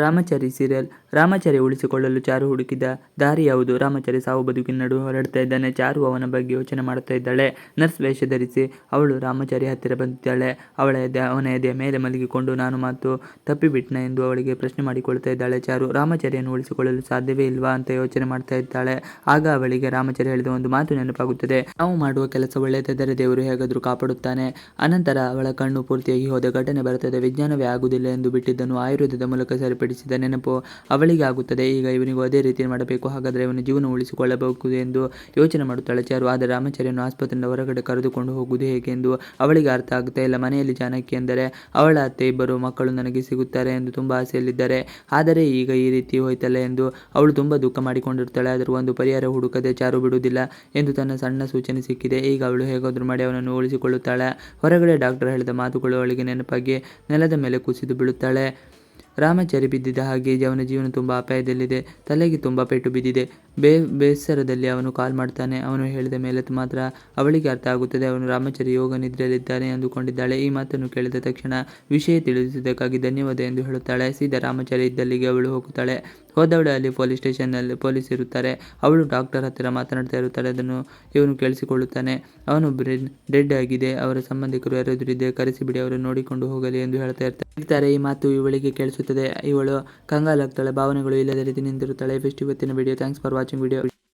Ramachari serial. Ramachari ಉಳಿಸಿಕೊಳ್ಳಲು ಚಾರು ಹುಡುಕಿದ ದಾರಿ ಯಾವುದು? ರಾಮಚಾರಿ ಸಾವು ಬದುಕಿನ ನಡುವೆ ಹೊರಡ್ತಾ ಇದ್ದಾನೆ. ಚಾರು ಅವನ ಬಗ್ಗೆ ಯೋಚನೆ ಮಾಡುತ್ತಾ ಇದ್ದಾಳೆ. ನರ್ಸ್ ವೇಷ ಧರಿಸಿ ಅವಳು ರಾಮಚಾರಿ ಹತ್ತಿರ ಬಂದಿದ್ದಾಳೆ. ಅವನ ಎದೆಯ ಮೇಲೆ ಮಲಗಿಕೊಂಡು ನಾನು ಮಾತು ತಪ್ಪಿಬಿಟ್ನ ಎಂದು ಅವಳಿಗೆ ಪ್ರಶ್ನೆ ಮಾಡಿಕೊಳ್ತಾ ಇದ್ದಾಳೆ ಚಾರು. ರಾಮಚಾರಿಯನ್ನು ಉಳಿಸಿಕೊಳ್ಳಲು ಸಾಧ್ಯವೇ ಇಲ್ವಾ ಅಂತ ಯೋಚನೆ ಮಾಡ್ತಾ ಇದ್ದಾಳೆ. ಆಗ ಅವಳಿಗೆ ರಾಮಚಾರಿ ಹೇಳಿದ ಒಂದು ಮಾತು ನೆನಪಾಗುತ್ತದೆ. ನಾವು ಮಾಡುವ ಕೆಲಸ ಒಳ್ಳೆಯದಾದರೆ ದೇವರು ಹೇಗಾದರೂ ಕಾಪಾಡುತ್ತಾನೆ. ಅನಂತರ ಅವಳ ಕಣ್ಣು ಪೂರ್ತಿಯಾಗಿ ಹೋದ ಘಟನೆ ಬರುತ್ತದೆ. ವಿಜ್ಞಾನವೇ ಆಗುವುದಿಲ್ಲ ಎಂದು ಬಿಟ್ಟಿದ್ದನ್ನು ಆಯುರ್ವೇದದ ಮೂಲಕ ಸರಿಪಡಿಸಿದ ನೆನಪು ಅವಳಿಗೆ ಆಗುತ್ತದೆ. ಈಗ ಇವನಿಗೂ ಅದೇ ರೀತಿ ಮಾಡಬೇಕು, ಹಾಗಾದರೆ ಇವನ ಜೀವನ ಉಳಿಸಿಕೊಳ್ಳಬೇಕು ಎಂದು ಯೋಚನೆ ಮಾಡುತ್ತಾಳೆ ಚಾರು. ಆದರೆ ರಾಮಚಾರಿಯನ್ನು ಆಸ್ಪತ್ರೆಯಿಂದ ಹೊರಗಡೆ ಕರೆದುಕೊಂಡು ಹೋಗುವುದು ಹೇಗೆ ಎಂದು ಅವಳಿಗೆ ಅರ್ಥ ಆಗುತ್ತಾ ಇಲ್ಲ. ಮನೆಯಲ್ಲಿ ಜಾನಕಿ ಎಂದರೆ ಅವಳ ಅತ್ತೆ, ಇಬ್ಬರು ಮಕ್ಕಳು ನನಗೆ ಸಿಗುತ್ತಾರೆ ಎಂದು ತುಂಬಾ ಆಸೆಯಲ್ಲಿದ್ದಾರೆ. ಆದರೆ ಈಗ ಈ ರೀತಿ ಹೋಯ್ತಲ್ಲ ಎಂದು ಅವಳು ತುಂಬಾ ದುಃಖ ಮಾಡಿಕೊಂಡಿರ್ತಾಳೆ. ಆದರೂ ಒಂದು ಪರಿಹಾರ ಹುಡುಕದೆ ಚಾರು ಬಿಡುವುದಿಲ್ಲ ಎಂದು ತನ್ನ ಸಣ್ಣ ಸೂಚನೆ ಸಿಕ್ಕಿದೆ. ಈಗ ಅವಳು ಹೇಗಾದರೂ ಮಾಡಿ ಅವನನ್ನು ಉಳಿಸಿಕೊಳ್ಳುತ್ತಾಳೆ. ಹೊರಗಡೆ ಡಾಕ್ಟರ್ ಹೇಳಿದ ಮಾತುಗಳು ಅವಳಿಗೆ ನೆನಪಾಗಿ ನೆಲದ ಮೇಲೆ ಕುಸಿದು ಬೀಳುತ್ತಾಳೆ. ರಾಮಚಾರಿ ಬಿದ್ದಿದ್ದ ಹಾಗೆ ಅವನ ಜೀವನ ತುಂಬ ಅಪಾಯದಲ್ಲಿದೆ. ತಲೆಗೆ ತುಂಬ ಪೆಟ್ಟು ಬಿದ್ದಿದೆ. ಬೇಸರದಲ್ಲಿ ಅವನು ಕಾಲ್ ಮಾಡ್ತಾನೆ. ಅವನು ಹೇಳಿದ ಮೇಲೆ ಮಾತ್ರ ಅವಳಿಗೆ ಅರ್ಥ ಆಗುತ್ತದೆ ಅವನು ರಾಮಚಾರಿ ಯೋಗ ನಿದ್ರೆಯಲ್ಲಿದ್ದಾನೆ ಅಂದುಕೊಂಡಿದ್ದಾಳೆ. ಈ ಮಾತನ್ನು ಕೇಳಿದ ತಕ್ಷಣ ವಿಷಯ ತಿಳಿಸಿದ್ದಕ್ಕಾಗಿ ಧನ್ಯವಾದ ಎಂದು ಹೇಳುತ್ತಾಳೆ. ಸೀದಾ ರಾಮಚಾರಿ ಇದ್ದಲ್ಲಿಗೆ ಅವಳು ಹೋಗುತ್ತಾಳೆ. ಹೋದವಳು ಅಲ್ಲಿ ಪೊಲೀಸ್ ಸ್ಟೇಷನ್ನಲ್ಲಿ ಪೊಲೀಸ್ ಇರುತ್ತಾರೆ. ಅವಳು ಡಾಕ್ಟರ್ ಹತ್ತಿರ ಮಾತನಾಡ್ತಾ ಇರುತ್ತಾಳೆ. ಅದನ್ನು ಇವನು ಕೇಳಿಸಿಕೊಳ್ಳುತ್ತಾನೆ. ಅವನು ಡೆಡ್ ಆಗಿದೆ, ಅವರ ಸಂಬಂಧಿಕರು ಯಾರಾದರೂ ಇದ್ದರೆ ಕರೆಸಿಬಿಡಿ, ಅವರು ನೋಡಿಕೊಂಡು ಹೋಗಲಿ ಎಂದು ಹೇಳ್ತಾ ಇರ್ತಾರೆ. ಈ ಮಾತು ಇವಳಿಗೆ ಕೇಳಿಸುತ್ತದೆ. ಇವಳು ಕಂಗಾಲಾಗ್ತಾಳೆ. ಭಾವನೆಗಳು ಇಲ್ಲದ ರೀತಿ ನಿಂತಿರುತ್ತಾಳೆ. ಇಷ್ಟು ಇವತ್ತಿನ video. Thanks for watching video.